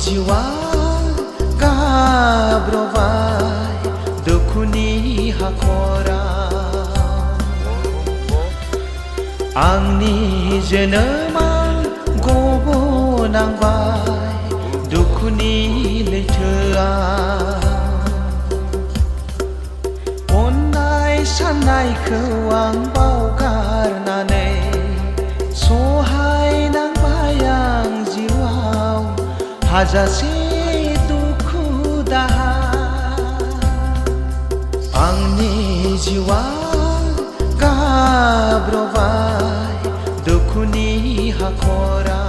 जिउआ गाब्रबाय दुखुनि हाखराव आंनि जोनोमा गबनांबाय दुखुनि लैथोआव अननाय साननायखौ आं बावगारनानै सहायनांबाय आं जिउआव हाजासे दुखु दाहा आंनि जिउआ गाब्रबाय दुखुनि हाखराव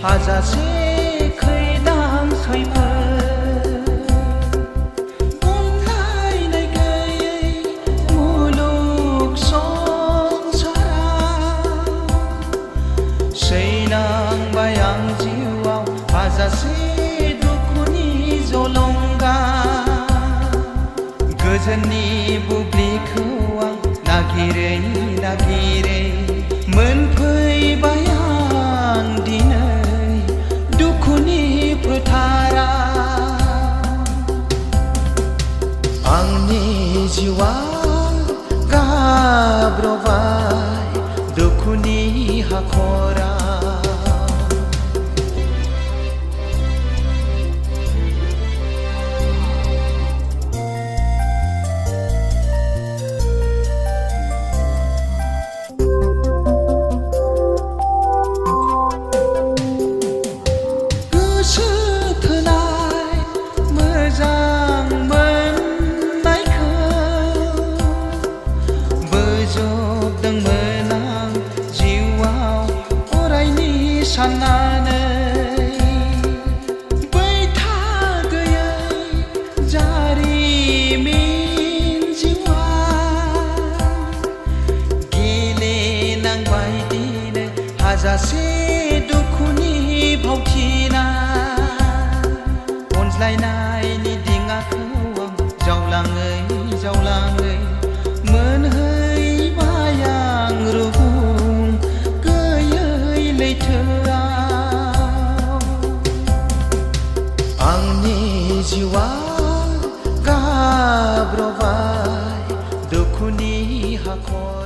हाजासे खैदां खैफोद अनलायनाय गैयै मुलुग संसाराव सैनांबाय आं जिउआव हाजासे दुखुनि जलंगा गोजोननि बुब्लिखौ आं नागिरै नागिरै मोनफैबाय आं दिनै आंनि जिउआ गाब्रबाय दुखुनि हाखराव साननानै बैथा गैयै जारिमिन जिउआ गेलेनांबाय दिनै हाजासे दुखुनि भावथिना अनज्लायनायनि दिङाखौ आं जावलाङै जावलाङै मोनहैबाय आं रुगुं गैयै लैथो आंनि जिउआ गाब्रबाय दुखुनि हाखर